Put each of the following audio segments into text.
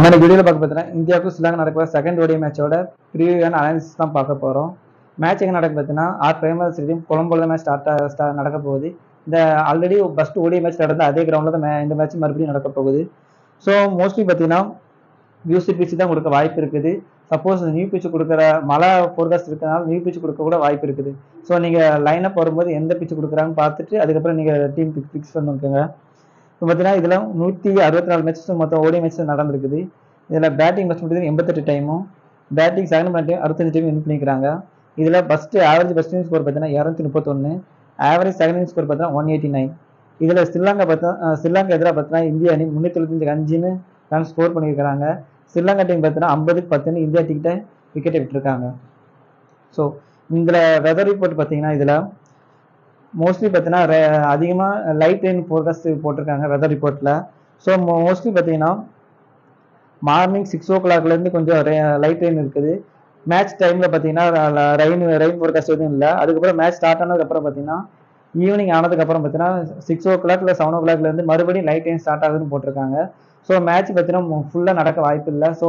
இந்த வீடியோவில் பார்க்க பார்த்தீங்கன்னா இந்தியாவுக்கும் ஸ்ரீலங்கா நடக்கிற செகண்ட் ஓடிஐ மேட்சோட ப்ரிவியூ அண்ட் அனாலிசிஸ் தான் பார்க்க போகிறோம். மேட்ச் எங்கே நடக்கு பார்த்தீங்கன்னா பிரைமரி ஸ்டேடியம் கொலம்போல மேட்ச் நடக்க போகுது. இந்த ஆல்ரெடி ஃபர்ஸ்ட் ஓடிஐ மேட்ச் நடந்த அதே கிரவுண்டில் தான் இந்த மேட்ச் மறுபடியும் நடக்க போகுது. ஸோ மோஸ்ட்லி பார்த்தீங்கன்னா யூசி பிச்சு தான் கொடுக்க வாய்ப்பு இருக்குது. சப்போஸ் நியூ பிச்சு கொடுக்குற மழை ஃபோர்காஸ்ட் இருக்கிறனால நியூ பிச்சு கொடுக்க கூட வாய்ப்பு இருக்குது. ஸோ நீங்கள் லைனப் வரும்போது எந்த பிச்சு கொடுக்குறாங்கன்னு பார்த்துட்டு அதுக்கப்புறம் நீங்கள் டீம் ஃபிக்ஸ் பண்ணிக்கோங்க. இப்போ பார்த்தீங்கன்னா இதில் 164 மேட்சஸ் மொத்தம் ஓடிஐ மேட்ச் நடந்திருக்குது. இதில் பேட்டிங் ஃபஸ்ட் மட்டும் 88 டைமும், batting second time 65 time win பண்ணிக்கிறாங்க. இதில் ஆவரேஜ் ஃபஸ்ட் இன்னிங் ஸ்கோர் பார்த்தீங்கன்னா 231, ஆவரேஜ் செகண்ட் இன்னிங் ஸ்கோர் பார்த்தீங்கன்னா 189. இதில் ஸ்ரீலங்கா எதிராக பார்த்தீங்கன்னா இந்தியா அணி 375 ரன் ஸ்கோர் பண்ணியிருக்கிறாங்க. ஸ்ரீலங்கா டீம் பார்த்தீங்கன்னா 50-10 இந்தியா டீக்கிட்ட விக்கெட்டை விட்டுருக்காங்க. ஸோ இதில் வெதர் ரிப்போர்ட் பார்த்தீங்கன்னா இதில் மோஸ்ட்லி பார்த்தீங்கன்னா அதிகமாக லைட் ரெயின் ஃபோர்காஸ்ட் போட்டிருக்காங்க வெதர் ரிப்போர்ட்டில். ஸோ மோஸ்ட்லி பார்த்தீங்கன்னா மார்னிங் 6 o'clockலேருந்து கொஞ்சம் லைட் ரெயின் இருக்குது. மேட்ச் டைமில் பார்த்தீங்கன்னா ரெயின் ஃபோர்காஸ்ட் எதுவும் இல்லை. அதுக்கப்புறம் மேட்ச் ஸ்டார்ட் ஆனதுக்கப்புறம் பார்த்தீங்கன்னா ஈவினிங் ஆனதுக்கப்புறம் பார்த்தீங்கன்னா 6 o'clock இல்லை 7 o'clockலேருந்து மறுபடியும் லைட் ரெயின் ஸ்டார்ட் ஆகுதுன்னு போட்டிருக்காங்க. ஸோ மேட்ச் பார்த்தீங்கன்னா ஃபுல்லாக நடக்க வாய்ப்பு இல்லை. ஸோ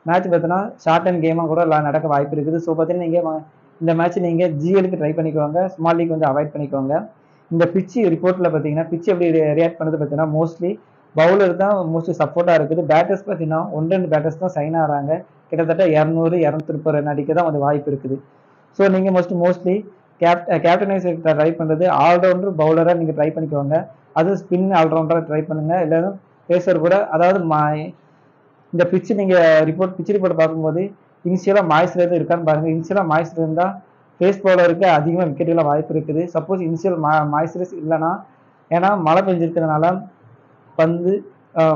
மேட்ச் பார்த்தீங்கன்னா ஷார்ட் அண்ட் கேமாக கூட நடக்க வாய்ப்பு இருக்குது. ஸோ பார்த்தீங்கன்னா நீங்கள் இந்த மேட்ச் நீங்கள் ஜிஎலுக்கு ட்ரை பண்ணிக்கோங்க, ஸ்மால் லீக் கொஞ்சம் அவாய்ட் பண்ணிக்கோங்க. இந்த பிச்சு ரிப்போர்ட்டில் பார்த்தீங்கன்னா பிச்சு எப்படி ரியாக்ட் பண்ணுறது பார்த்தீங்கன்னா மோஸ்ட்லி பவுலர் தான் மோஸ்ட்லி சப்போர்ட்டாக இருக்குது. பேட்டர்ஸ் பார்த்தீங்கன்னா 1-2 பேட்டர்ஸ் தான் சைன் ஆகிறாங்க. கிட்டத்தட்ட 200-230 ரன் அடிக்க தான் கொஞ்சம் வாய்ப்பு இருக்குது. ஸோ நீங்கள் மோஸ்ட்லி கேப்டனைஸ் ட்ரை பண்ணுறது ஆல்ரவுண்டர் பவுலராக நீங்கள் ட்ரை பண்ணிக்கோங்க. அது ஸ்பின் ஆல்ரவுண்டராக ட்ரை பண்ணுங்கள். இல்லைன்னா பேசர் கூட. அதாவது இந்த பிச்சு நீங்கள் பிச்சு ரிப்போர்ட் பார்க்கும்போது இனிஷியலாக மாய்ஸ்டர் இருக்கான்னு பாருங்கள். இனிஷியலாக மாய்ஸ்டர் இருந்தால் பேஸ் பவுலருக்கு அதிகமாக விக்கெட்டுகளை வாய்ப்பு இருக்குது. சப்போஸ் இனிஷியல் மாய்ஸ்டர்ஸ் இல்லைன்னா, ஏன்னா மழை பெஞ்சிருக்கிறதுனால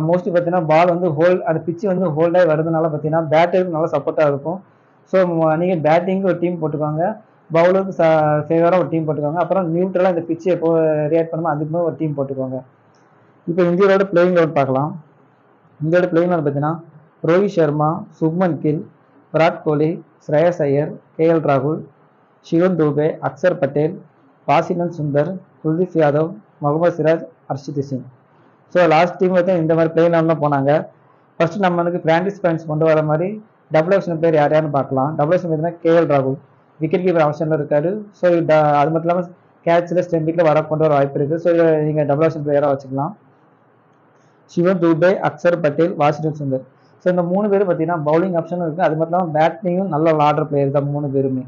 மோஸ்ட்லி பார்த்தீங்கன்னா பால் அந்த பிச்சு ஹோல்டாகி வருதுனால பார்த்தீங்கன்னா பேட்டருக்கு நல்லா சப்போர்ட்டாக இருக்கும். ஸோ நீங்கள் பேட்டிங்கு ஒரு டீம் போட்டுக்கோங்க, பவுலருக்கு ஃபேவராக ஒரு டீம் போட்டுக்கோங்க. அப்புறம் நியூட்ரலாக இந்த பிச்சு எப்போ ரியாக்ட் பண்ணுமோ அதுக்குமே ஒரு டீம் போட்டுக்கோங்க. இப்போ இந்தியாவோட பிளேயிங் லெவல் பார்க்கலாம். இந்தியாவோட பிளேயிங் லெவல் பார்த்தீங்கன்னா ரோஹித் சர்மா, சுப்மன் கில், விராட் கோலி, ஸ்ரேயஸ் ஐயர், கேஎல் ராகுல், Shivam Dube, Axar Patel, Washington Sundar, Kuldeep Yadav, Mohammed Siraj, Harshit Singh. So last team இந்த மாதிரி பிளேயிங் லெவலில் போனாங்க. ஃபர்ஸ்ட் நம்மளுக்கு பிராக்டிஸ் பாயிண்ட்ஸ் கொண்டு வர மாதிரி டபுள் ஆப்ஷன் பிளேயர் யாரையான்னு பார்க்கலாம். டபுள் ஆப்ஷன் பார்த்தீங்கன்னா கேஎல் ராகுல் விக்கெட் கீப்பர் ஆப்ஷனில் இருக்காரு. ஸோ அது மட்டும் இல்லாமல் கேட்சில் ஸ்டெம்பிக்கில் கொண்டு வர வாய்ப்பு இருக்குது. ஸோ நீங்கள் டபுள் ஆப்ஷன் பிளேயராக வச்சுக்கலாம். சிவன் துபே, அக்சர் பட்டேல், வாஷிங்டன் சுந்தர். ஸோ இந்த 3 பேரும் பார்த்தீங்கன்னா பவுலிங் ஆப்ஷனும் இருக்குது. அது மட்டும் இல்லாமல் பேட்டிங்கும் நல்ல ஆர்டர் பிளேயர் தான் 3 பேருமே.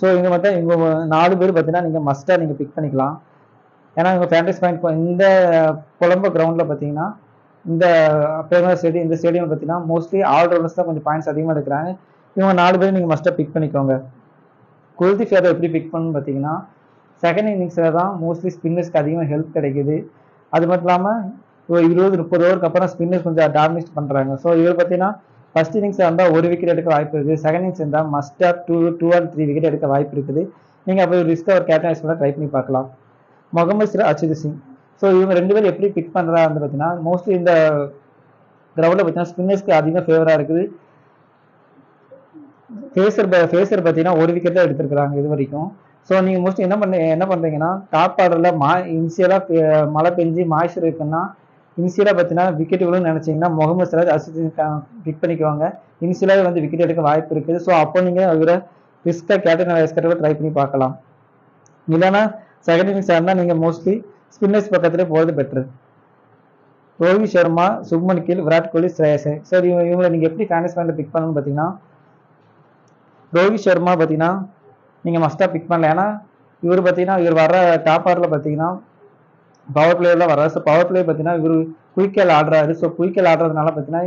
ஸோ இங்கே மட்டும் இவங்க 4 பேர் பார்த்தீங்கன்னா நீங்கள் மஸ்ட்டாக நீங்கள் பிக் பண்ணிக்கலாம். ஏன்னா இவங்க ஃபேண்டஸ் பாயிண்ட் இந்த கொலம்போ கிரவுண்டில் பார்த்தீங்கன்னா இந்த ஸ்டேடியம் பார்த்தீங்கன்னா மோஸ்ட்லி ஆல்ரவுண்டர்ஸ் தான் கொஞ்சம் பாயிண்ட்ஸ் அதிகமாக எடுக்கிறாங்க. இவங்க 4 பேரும் நீங்கள் மஸ்ட்டாக பிக் பண்ணிக்கோங்க. குல்தீப் யாதவ் எப்படி பிக் பண்ணணும்னு பார்த்தீங்கன்னா செகண்ட் இன்னிங்ஸில் தான் மோஸ்ட்லி ஸ்பின்னர்ஸ்க்கு அதிகமாக ஹெல்ப் கிடைக்குது. அது மட்டும் இல்லாமல் ஒரு 20-30 ஓவருக்கு அப்புறம் ஸ்பின்னர்ஸ் கொஞ்சம் டாமினேட் பண்ணுறாங்க. ஸோ இவர் பார்த்தீங்கன்னா ஃபர்ஸ்ட் இன்னிங்ஸ் இருந்தால் 1 விக்கெட் எடுக்க வாய்ப்பு இருக்குது. செகண்ட் இன்னிங்ஸ் இருந்தால் மஸ்ட்டாக 2 or 3 விக்கெட் எடுக்க வாய்ப்பு இருக்குது. நீங்கள் அப்போ ரிஸ்க் ஒரு கேப்டனைஸ் பண்ண ட்ரை பண்ணி பார்க்கலாம். முகமது சிராஜ், ஹர்ஷித் சிங். ஸோ இவங்க 2 பேரும் எப்படி பிக் பண்ணுறாங்க பார்த்தீங்கன்னா மோஸ்ட்லி இந்த கிரவுண்டில் பார்த்தீங்கன்னா ஸ்பின்னர்ஸ்க்கு அதிகமாக ஃபேவராக இருக்குது. ஃபேசர் பார்த்தீங்கன்னா 1 விக்கெட் தான் எடுத்திருக்கிறாங்க இது வரைக்கும். ஸோ நீங்கள் மோஸ்ட்லி என்ன பண்ணுறீங்கன்னா டாப் ஆர்டரில் இனிஷியலாக மழை பெஞ்சு மாய்ச்சர் இருக்குன்னா இனிஷியலாக பார்த்தீங்கன்னா விக்கெட் விழுன்னு நினச்சிங்கன்னா முகமது சிராஜ், ஹர்ஷித் சிங் பிக் பண்ணிக்குவாங்க. இனிஷியலாகவே விக்கெட் எடுக்க வாய்ப்பு இருக்குது. ஸோ அப்போ நீங்கள் அவரை ரிஸ்க்காக கேப்டன் வைஸ்கரை ட்ரை பண்ணி பார்க்கலாம். இல்லைன்னா செகண்ட் இன்னிங்ஸ் இருந்தால் நீங்கள் மோஸ்ட்லி ஸ்பின்னர்ஸ் பக்கத்துலேயே போகிறது பெட்ரு. ரோஹித் சர்மா, சுப்மன் கில், விராட் கோலி, ஸ்ரேயஸ் ஐயர். சரி இவங்களை நீங்கள் எப்படி ஃபேண்டஸ் பாயிண்ட்டில் பிக் பண்ணணும்னு பார்த்தீங்கன்னா ரோஹித் சர்மா பார்த்தீங்கன்னா நீங்கள் மஸ்ட்டாக பிக் பண்ணல. ஏன்னா இவர் பார்த்தீங்கன்னா இவர் வர டாப் ஆர்டரில் பார்த்தீங்கன்னா பவர் பிளேயர்லாம் வர்றாரு. ஸோ பவர் பிளேயர் பார்த்தீங்கன்னா இவர் குயிக்காக ஆடுறாரு. ஸோ குயிக்காக ஆடுறதுனால பார்த்தீங்கன்னா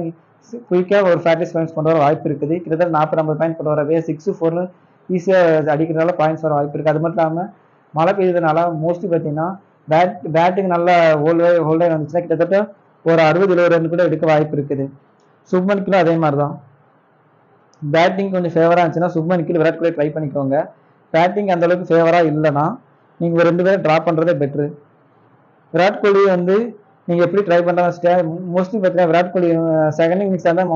குயிக்காக ஒரு ஃபேண்டஸ் பாயிண்ட்ஸ் கொண்டு வர வாய்ப்பு இருக்குது. கிட்டத்தட்ட 40-50 பாயிண்ட் கொண்டு வரவே 6-4 ஈஸியாக அடிக்கிறதுனால பாயிண்ட்ஸ் வர வாய்ப்பு இருக்குது. அது மட்டும் இல்லாமல் மழை பெய்யுறதுனால மோஸ்ட்லி பார்த்தீங்கன்னா பேட்டிங் நல்லா ஹோல்டாக வந்துச்சுன்னா கிட்டத்தட்ட ஒரு 60-70 ரன் கூட எடுக்க வாய்ப்பு இருக்குது. சுப்மன் கில் அதே மாதிரி தான். பேட்டிங் கொஞ்சம் ஃபேவராக இருந்துச்சுன்னா சுப்மன் கில், விராட் கோலி ட்ரை பண்ணிக்கோங்க. பேட்டிங் அந்தளவுக்கு ஃபேவராக இல்லைன்னா நீங்கள் 2 பேரும் ட்ராப் பண்ணுறதே பெட்ரு. விராட் கோலி நீங்கள் எப்படி ட்ரை பண்ணுறாங்க மோஸ்ட்லி பார்த்தீங்கன்னா விராட் கோலி செகண்ட் இன்னிங்ஸ் தான்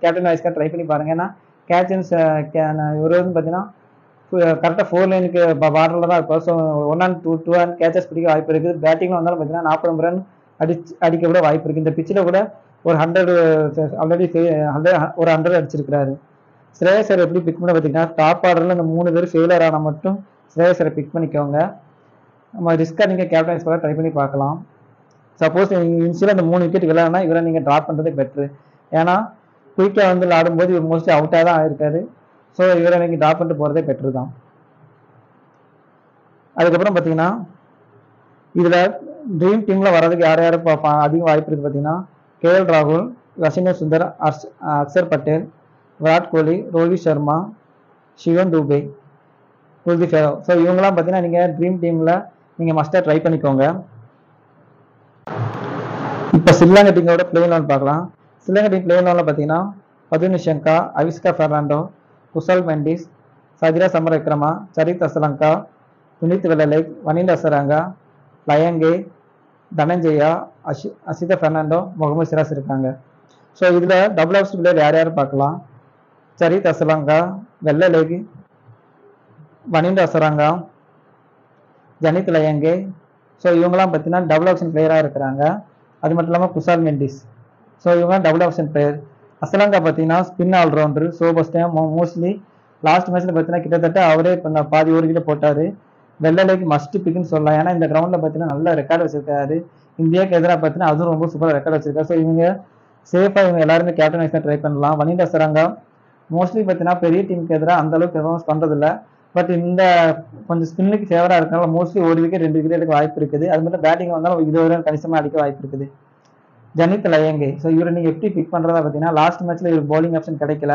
கேப்டன் வைஸ்க்காக ட்ரை பண்ணி பாருங்கள். ஏன்னா கேப்டன்ஸ் இவர் பார்த்தீங்கன்னா கரெக்டாக 4 லைனுக்கு பார்டரில் தான் இருப்பார். ஸோ 1 and 2 கேச்சஸ் பிடிக்க வாய்ப்பு இருக்குது. பேட்டிங்கில் வந்தாலும் பார்த்தீங்கன்னா 40 ரன் அடிக்க கூட வாய்ப்பு இருக்குது. இந்த பிச்சில் கூட ஒரு 100 ஆல்ரெடி ஒரு 100 அடிச்சிருக்கிறாரு. ஸ்ரேயஸர் எப்படி பிக் பண்ண பார்த்தீங்கன்னா, டாப் ஆர்டரில் இந்த 3 பேர் ஃபெயிலர் ஆனால் மட்டும் ஸ்ரேயஸரை பிக் பண்ணிக்கோங்க. நம்ம ரிஸ்க்காக நீங்கள் கேப்டன்ஸ் கூட ட்ரை பண்ணி பார்க்கலாம். சப்போஸ் இன்சியலாக அந்த 3 விக்கெட் விளையாடுனா இவரை நீங்கள் ட்ராப் பண்ணுறதே பெட்ரு. ஏன்னா குயிக்காக வந்து விளையாடும்போது இவர் மோஸ்ட்லி அவுட்டாக தான் ஆயிருக்காரு. ஸோ இவரை நீங்கள் ட்ராப் பண்ணிட்டு போகிறதே பெட்ரு தான். அதுக்கப்புறம் பார்த்தீங்கன்னா இதில் ட்ரீம் டீமில் வர்றதுக்கு யார் யார் அதிக வாய்ப்பு இருக்குது பார்த்தீங்கன்னா, கேஎல் ராகுல், வசிஷ்டர் சுந்தர், அக்சர் பட்டேல், விராட் கோலி, ரோஹித் சர்மா, சிவன் துபே, குல்தீப் யாதவ். ஸோ இவங்கெல்லாம் பார்த்தீங்கன்னா நீங்கள் ட்ரீம் டீமில் நீங்கள் மஸ்ட்டாக ட்ரை பண்ணிக்கோங்க. இப்போ ஸ்ரீலங்கா டீமோட பிளே லெவன் பார்க்கலாம். ஸ்ரீலங்கா டீம் பிளே லெவனில் பார்த்தீங்கன்னா பதுன் நிஷங்கா, அவிஸ்கா பெர்னாண்டோ, குசல் மெண்டிஸ், சஜிரா சமரவிக்ரமா, சரித் அசலங்கா, துனித் வெள்ளலைக், வனிந்த அசராங்கா, லயங்கே, தனஞ்சயா, அசித பெர்னாண்டோ, முகமது சிராஸ் இருக்காங்க. ஸோ இதில் டபுள் ஆப்ஷன் பிளேயர் யார் யார் பார்க்கலாம். சரித் அசலங்கா, வெள்ளலைக், வனிந்த அசராங்கா, ஜனித் லயங்கே. ஸோ இவங்கெல்லாம் பார்த்தீங்கன்னா டபுள் ஆப்ஷன் பிளேயராக இருக்கிறாங்க. அது மட்டும் இல்லாமல் குசால் மெண்டிஸ். ஸோ இவங்கெல்லாம் டபுள் ஆப்ஷன் பிளேயர். அசலங்கா பார்த்தீங்கன்னா spin allrounder. So first time mostly last மேட்ச்சில் பார்த்தீங்கன்னா கிட்டத்தட்ட அவரே பாதி ஒரு கிட்ட போட்டார். வெள்ளலைக்கு மஸ்ட் பிக்குன்னு சொல்லலாம். ஏன்னா இந்த கிரவுண்டில் பார்த்தீங்கன்னா நல்ல ரெக்கார்டு வச்சிருக்காரு. இந்தியாவுக்கு எதிராக பார்த்தீங்கன்னா அதுவும் ரொம்ப சூப்பராக ரெக்கார்டு வச்சிருக்காரு. ஸோ இவங்க சேஃபாக இவங்க எல்லாருமே கேப்டனைஸ் ட்ரை பண்ணலாம். வனிதா சரங்கா மோஸ்ட்லி பார்த்தீங்கன்னா பெரிய டீமுக்கு எதிராக அந்த அளவுக்கு பெர்ஃபார்மன்ஸ் பண்ணுறதில்ல. பட் இந்த கொஞ்சம் ஸ்பின்னுக்கு ஃபேவராக இருக்கனால மோஸ்ட்லி 1 விக்கெட் 2 விக்கெட் எடுக்க வாய்ப்பு இருக்குது. அது மட்டும் பேட்டிங் வந்தாலும் 20 ரன் கணிசமாக அடிக்க வாய்ப்பு இருக்குது. ஜனித் லயங்கே. ஸோ இவரை நீங்கள் எப்படி பிக் பண்ணுறதா பார்த்தீங்கன்னா, லாஸ்ட் மேட்ச்சில் இவருக்கு பவுலிங் ஆப்ஷன் கிடைக்கல.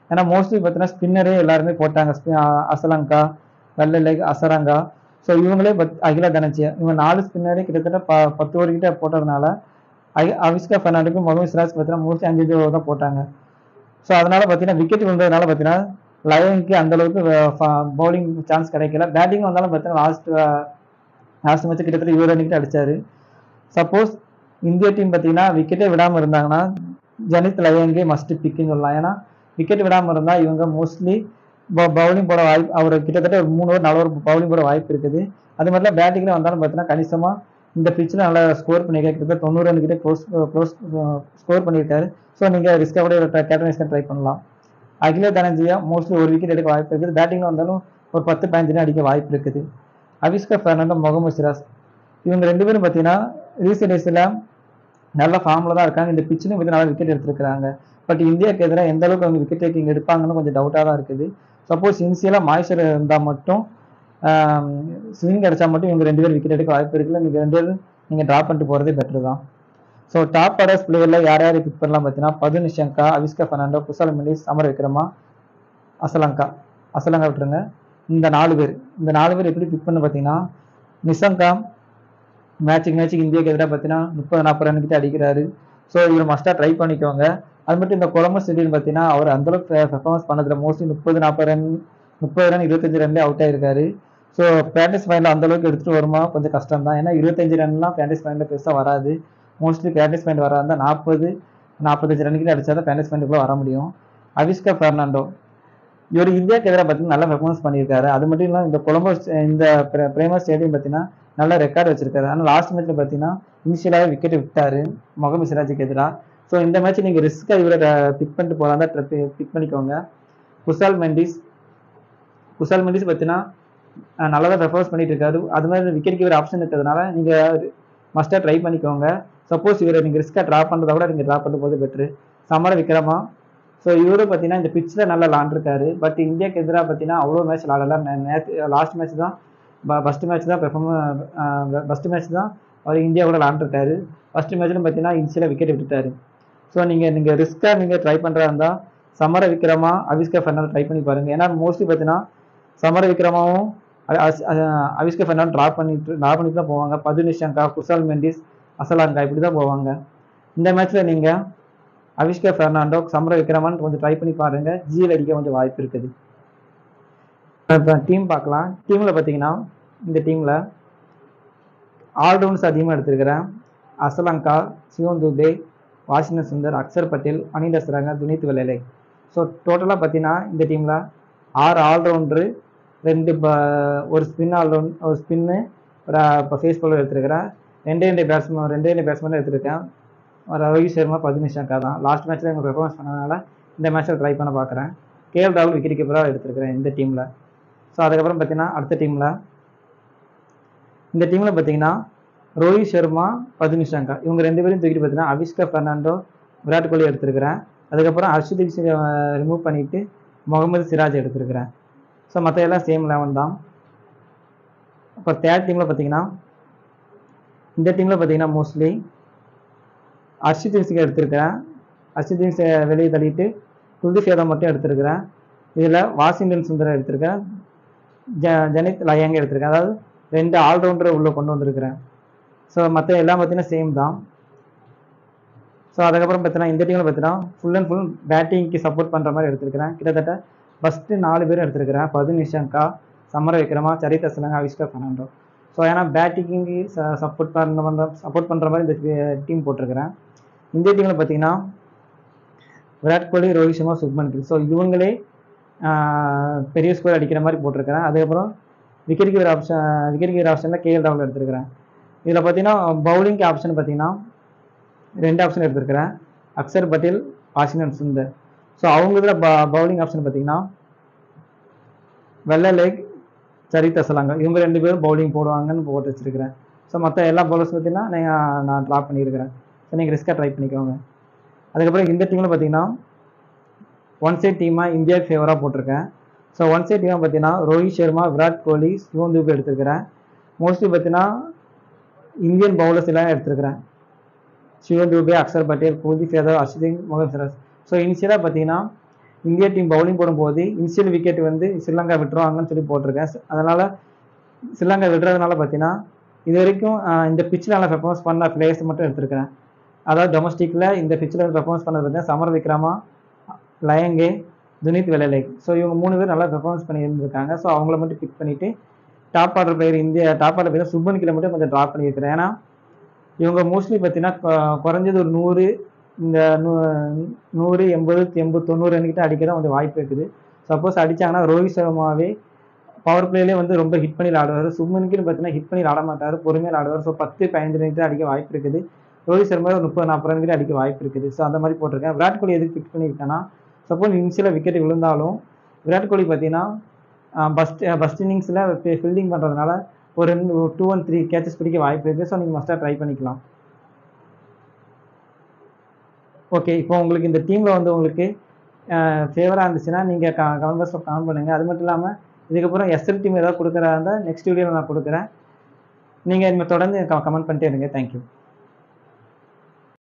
ஏன்னா மோஸ்ட்லி பார்த்தீங்கன்னா ஸ்பின்னரே எல்லாருமே போட்டாங்க. அசலங்கா, வெள்ளலைக், அசரங்கா. ஸோ இவங்களே அகிலா தனஞ்சியா இவங்க 4 ஸ்பின்னரே கிட்டத்தட்ட 10 ஓவர் கிட்ட போட்டதுனால அவிஸ்கா பெர்னாண்டோக்கு, முகமது சிராஜ் பார்த்தீங்கன்னா மோஸ்ட்லி 5 ஓவர் தான் போட்டாங்க. ஸோ அதனால பார்த்தீங்கன்னா விக்கெட் விழுந்ததுனால பார்த்தீங்கன்னா லயனுக்கு அந்த அளவுக்கு பவுலிங் சான்ஸ் கிடைக்கல. பேட்டிங் வந்தாலும் பார்த்தீங்கன்னா லாஸ்ட் மேட்ச் கிட்டத்தட்ட 20 ரன் கிட்ட அடிச்சாரு. சப்போஸ் இந்திய டீம் பார்த்தீங்கன்னா விக்கெட்டே விடாமல் இருந்தாங்கன்னா ஜனித் லயங்கே மஸ்ட் பிக்குன்னு சொல்லலாம். ஏன்னா விக்கெட் விடாமல் இருந்தால் இவங்க மோஸ்ட்லி பவுலிங் போட வாய்ப்பு, அவர் கிட்டத்தட்ட 3 ஓவர் 4 ஓவர் பவுலிங் போட வாய்ப்பு இருக்குது. அது மாதிரிலாம் பேட்டிங்கில் வந்தாலும் பார்த்தீங்கன்னா கணிசமாக இந்த பிச்சில் நல்லா ஸ்கோர் பண்ணியிருக்காரு. கிட்டத்தட்ட 90 ரன் கிட்டே க்ளோஸ் ஸ்கோர் பண்ணியிருக்காரு. ஸோ நீங்கள் ரிஸ்க்காக கூட கேப்டனைஸ் ட்ரை பண்ணலாம். அகில தனஞ்சியா மோஸ்ட்லி 1 விக்கெட் எடுக்க வாய்ப்பு இருக்குது. பேட்டிங்கில் வந்தாலும் ஒரு 10-15 அடிக்க வாய்ப்பு இருக்குது. அவிஸ்கா பெர்னாண்டோ, முகமது சிராஸ் இவங்க 2 பேரும் பார்த்தீங்கன்னா ரீசெண்ட் டேஸில் நல்ல ஃபார்மில் தான் இருக்காங்க. இந்த பிச்சிலும் வந்து நல்லா விக்கெட் எடுத்துருக்காங்க. பட் இந்தியாவுக்கு எதிராக எந்த அளவுக்கு அவங்க விக்கெட் டேக்கிங் எடுப்பாங்கன்னு கொஞ்சம் டவுட்டாக தான் இருக்குது. சப்போஸ் இனிஷியலாக மாய்ச்சர் இருந்தால் மட்டும் ஸ்விங் அடித்தா மட்டும் இவங்க 2 பேர் விக்கெட் எடுக்க வாய்ப்பு இருக்குல்ல. நீங்கள் 2 பேரும் நீங்கள் ட்ராப் பண்ணிட்டு போகிறதே பெட்ரு தான். ஸோ டாப் ஆர்டர்ஸ் பிளேயரில் யார் யார் பிக் பண்ணலாம் பார்த்தீங்கன்னா, பதுன் நிஷங்கா, அவிஸ்கா பெர்னாண்டோ, குசால் மெண்டிஸ், சமரவிக்ரமா, அசலங்கா விட்டுருங்க. இந்த 4 பேர் எப்படி பிக் பண்ண பார்த்தீங்கன்னா, நிஷங்கா மேட்சுக்கு இந்தியாவுக்கு எதிராக பார்த்தீங்கன்னா 30-40 ரன் கிட்ட அடிக்கிறாரு. ஸோ இவர் மஸ்ட்டாக ட்ரை பண்ணிக்கோங்க. அது மட்டும் இந்த கொலம்பஸ் ஸ்டேடியம் பார்த்தீங்கன்னா அவர் அந்தளவுக்கு பெர்ஃபார்மன்ஸ் பண்ணதில்ல. மோஸ்ட்லி 30-40 ரன் 30 ரன் 25 ரன்லேயே அவுட் ஆயிருக்காரு. ஸோ பிராக்டிஸ் பாயிண்டில் அந்தளவுக்கு எடுத்துகிட்டு வருமா கொஞ்சம் கஷ்டம் தான். ஏன்னா 25 ரன்லாம் பிராக்டிஸ் பாயிண்டில் பெருசாக வராது. மோஸ்ட்லி பிராக்டிஸ் பாயிண்ட் வராது 40-45 ரன் கிட்ட அடிச்சா தான் பிராக்டிஸ் பாயிண்ட்டுக்குள்ளே வர முடியும். அவிஸ்கா பெர்னாண்டோ இவர் இந்தியாவுக்கு எதிராக பார்த்தீங்கன்னா நல்லா பெர்ஃபார்மன்ஸ் பண்ணியிருக்காரு. அது மட்டும் இல்லாமல் இந்த கொலம்பஸ் இந்த பிரேமா ஸ்டேடியம் பார்த்தீங்கன்னா நல்ல ரெக்கார்டு வச்சிருக்காரு. ஆனால் லாஸ்ட் மேட்ச்ல பார்த்தீங்கன்னா இனிஷியலாகவே விக்கெட் விட்டாரு முகமது சிராஜுக்கு எதிராக. ஸோ இந்த மேட்ச் நீங்கள் ரிஸ்க்காக இவரை பிக் பண்ணிட்டு போகலாம் தான் பிக் பண்ணிக்கோங்க. குசால் மெண்டிஸ் பார்த்தீங்கன்னா நல்லா தான் பெர்ஃபார்மன்ஸ் பண்ணிட்டு இருக்காரு. அது மாதிரி விக்கெட் கீவர் ஆப்ஷன் இருக்கிறதுனால நீங்கள் மஸ்ட்டாக ட்ரை பண்ணிக்கோங்க. சப்போஸ் இவரை நீங்கள் ரிஸ்க்காக ட்ராப் பண்ணுறத விட நீங்கள் ட்ராப் பண்ணும் போது பெட்ரு. சமர விக்ரமா ஸோ இவரும் பார்த்தீங்கன்னா இந்த பிச்சில் நல்லா விளாண்டுருக்காரு. பட் இந்தியாவுக்கு எதிராக பார்த்தீங்கன்னா அவ்வளோ மேட்ச் விளாடலாம். லாஸ்ட் மேட்ச் தான் ஃபஸ்ட்டு மேட்ச் தான் அவர் இந்தியா கூட விளாண்டுருக்காரு. ஃபஸ்ட்டு மேட்ச்லும் பார்த்தீங்கன்னா இனிஷியலாக விக்கெட் விட்டுட்டாரு. ஸோ நீங்கள் ரிஸ்க்காக ட்ரை பண்ணுறா இருந்தால் சமர விக்ரமா, அவிஸ்கா பெர்னாண்டோ ட்ரை பண்ணி பாருங்கள். ஏன்னா மோஸ்ட்லி பார்த்தீங்கன்னா சமர விக்ரமாவும் அவிஸ்கா பெர்னாண்டோ ட்ராப் பண்ணிட்டு தான் போவாங்க. பதுன் நிஷங்கா, குசால் மெண்டிஸ், அசலங்கா இப்படி தான் போவாங்க. இந்த மேட்ச்சில் நீங்கள் அவிஸ்கா பெர்னாண்டோ, சமர விக்ரமான்னு கொஞ்சம் ட்ரை பண்ணி பாருங்கள். ஜிஎல் அடிக்க கொஞ்சம் வாய்ப்பு இருக்குது. இப்போ டீம் பார்க்கலாம். டீமில் பார்த்தீங்கன்னா இந்த டீமில் ஆல்ரவுண்ட்ஸ் அதிகமாக எடுத்திருக்கிறேன். அசலங்கா, சிவன் துபே, வாஷிங்டன் சுந்தர், அக்சர் பட்டேல், அனில் அசராங்கா, துனித் வெள்ளலை. ஸோ டோட்டலாக பார்த்தீங்கன்னா இந்த டீமில் 6 ஆல்ரவுண்டரு, 2 ஒரு ஸ்பின்னு ஒரு இப்போ ஃபேஸ் பவுலர் எடுத்துருக்கிறேன். 2 பேட்ஸ்மேன் எடுத்திருக்கேன். ரோஹித் சர்மா, பதுமி சங்கர் தான். லாஸ்ட் மேட்ச்சில் இவங்க பெர்ஃபார்மன்ஸ் பண்ணதுனால இந்த மேட்ச்சில் ட்ரை பண்ண பார்க்குறேன். கேஎல் ராகுல் விக்கெட் கீப்பராக எடுத்துருக்கிறேன் இந்த டீமில். ஸோ அதுக்கப்புறம் பார்த்தீங்கன்னா அடுத்த டீமில் இந்த டீமில் பார்த்தீங்கன்னா ரோஹித் சர்மா, பதுமி சங்கர் இவங்க 2 பேரும் தூக்கிட்டு பார்த்தீங்கன்னா அவிஷ்கா ஃபெர்னாண்டோ, விராட் கோலி எடுத்திருக்கிறேன். அதுக்கப்புறம் ஹர்ஷதீப் சிங்கை ரிமூவ் பண்ணிவிட்டு முகமது சிராஜ் எடுத்திருக்கிறேன். ஸோ மற்ற எல்லாம் சேம் 11 தான். இப்போ தேர்ட் டீமில் பார்த்தீங்கன்னா இந்த டீமில் பார்த்தீங்கன்னா மோஸ்ட்லி ஹர்ஷதீப் சிங்கை எடுத்திருக்கிறேன். ஹர்ஷதீப் சிங்கை வெளியே தள்ளிட்டு குல்தீப் யாதவ் மட்டும் எடுத்திருக்கிறேன். இதில் வாஷிங்டன் சுந்தர் எடுத்திருக்கேன், ஜனித் லயங்க எடுத்திருக்கேன். அதாவது 2 ஆல்ரவுண்டரை உள்ளே கொண்டு வந்திருக்கிறேன். ஸோ மற்ற எல்லாம் பார்த்தீங்கன்னா சேம் தான். ஸோ அதுக்கப்புறம் பார்த்தீங்கன்னா இந்த டீமில் பார்த்தீங்கன்னா ஃபுல் அண்ட் ஃபுல் பேட்டிங்க்கு சப்போர்ட் பண்ணுற மாதிரி எடுத்திருக்கிறேன். கிட்டத்தட்ட ஃபஸ்ட்டு 4 பேரும் எடுத்திருக்கிறேன். பதுமி சங்கர், சமர விக்ரமா, சரித் அசலங்க, அவிஷ்கா ஃபெர்னாண்டோ. ஸோ ஏன்னா பேட்டிங்கு சப்போர்ட் பண்ணுற மாதிரி இந்த டீம் போட்டிருக்கிறேன். இந்த டீமில் பார்த்தீங்கன்னா விராட் கோலி, ரோஹித் சர்மா, சுப்மன் கில். ஸோ இவங்களே பெரிய ஸ்கோர் அடிக்கிற மாதிரி போட்டிருக்கிறேன். அதுக்கப்புறம் விக்கெட் கீப்பர் ஆப்ஷனில் கேஎல் ராகுல் எடுத்திருக்கிறேன். இதில் பார்த்தீங்கன்னா பவுலிங் ஆப்ஷன் பார்த்தீங்கன்னா 2 ஆப்ஷன் எடுத்திருக்கிறேன், அக்ஷர் பட்டேல், வாஷிங்டன் சுந்தர். ஸோ அவங்க இதில் பவுலிங் ஆப்ஷன் பார்த்தீங்கன்னா வெள்ளை லேக், சரித் அசலாங்க இவங்க 2 பேரும் பவுலிங் போடுவாங்கன்னு போட்டு வச்சிருக்கிறேன். ஸோ மற்ற எல்லா பவுலர்ஸ் பார்த்தீங்கன்னா நான் ட்ராப் பண்ணியிருக்கிறேன். ஸோ நீங்கள் ரிஸ்க்காக ட்ரை பண்ணிக்கோங்க. அதுக்கப்புறம் இந்த டீமில் பார்த்தீங்கன்னா ஒன் சைட் டீமாக இந்தியாவுக்கு ஃபேவராக போட்டிருக்கேன். ஸோ ஒன் சைட் டீமாக பார்த்தீங்கன்னா ரோஹித் சர்மா, விராட் கோலி, சிவம் தூபே எடுத்திருக்கிறேன். மோஸ்ட்லி பார்த்தீங்கன்னா இந்தியன் பவுலர்ஸ் எல்லாம் எடுத்திருக்கிறேன். சிவம் தூபே, அக்ஷர் பட்டேல், குல்தீப் யாதவ், ஹர்ஷதீப், முகமது சிராஜ். ஸோ இனிஷியலாக பார்த்தீங்கன்னா இந்தியா டீம் பவுலிங் போடும்போது இனிஷியல் விக்கெட் வந்து ஸ்ரீலங்கா விட்டுருவாங்கன்னு சொல்லி போட்டிருக்கேன். அதனால் ஸ்ரீலங்கா விடுறதுனால பார்த்தீங்கன்னா இது வரைக்கும் இந்த பிச்சில் நல்லா பெர்ஃபார்மன்ஸ் பண்ண பிளேயர்ஸ் மட்டும் எடுத்திருக்கிறேன். அதாவது டொமஸ்டிக்கில் இந்த பிச்சில் பெர்ஃபார்மன்ஸ் பண்ணது பார்த்தீங்கன்னா சமர விக்ரமா, லயங்கே, துனித் வெள்ளலேக். ஸோ இவங்க 3 பேர் நல்லா பெர்ஃபார்மன்ஸ் பண்ணி இருந்திருக்காங்க. ஸோ அவங்கள மட்டும் பிக் பண்ணிவிட்டு டாப் ஆர்டர் பிளேயர் சுப்மன் கில்லை மட்டும் கொஞ்சம் ட்ராப் பண்ணியிருக்கிறேன். ஏன்னா இவங்க மோஸ்ட்லி பார்த்தீங்கன்னா குறைஞ்சது ஒரு 100, இந்த 100, 80, 90 ரன்கிட்ட அடிக்க தான் கொஞ்சம் வாய்ப்பு இருக்குது. சப்போஸ் அடித்தாங்கன்னா ரோஹித் சர்மாவே பவர் பிளேலேயே வந்து ரொம்ப ஹிட் பண்ணி ஆடுவார். சுப்மன் கில் பார்த்தீங்கன்னா ஹிட் பண்ணி ஆட மாட்டார், பொறுமையாக ஆடுவார். ஸோ 10, 15 ரன் அடிக்க வாய்ப்பு இருக்குது. ரோஹித் சர்மா 30, 40 ரன் அடிக்க வாய்ப்பு இருக்குது. ஸோ அந்த மாதிரி போட்டிருக்கேன். விராட் கோலி எதுக்கு பிக் பண்ணியிருக்கேன்னா சப்போஸ் இனிஷியலாக விக்கெட் விழுந்தாலும் விராட் கோலி பார்த்தீங்கன்னா ஃபஸ்ட் இன்னிங்ஸில் ஃபீல்டிங் பண்ணுறதுனால ஒரு 2 and 3 கேச்சஸ் பிடிக்க வாய்ப்பு இருக்குது. ஸோ நீங்கள் மஸ்ட்டாக ட்ரை பண்ணிக்கலாம். ஓகே, இப்போ உங்களுக்கு இந்த டீமில் வந்து உங்களுக்கு ஃபேவராக இருந்துச்சுன்னா நீங்கள் கமெண்ட் பாக்ஸில் கமெண்ட் பண்ணுங்கள். அது மட்டும் இல்லாமல் இதுக்கப்புறம் எஸ்எல் டீம் ஏதாவது கொடுக்குறதா இருந்தால் நெக்ஸ்ட் வீடியோவில் நான் கொடுக்குறேன். நீங்கள் இனிமேல் தொடர்ந்து கமெண்ட் பண்ணிட்டே இருங்க. தேங்க்யூ.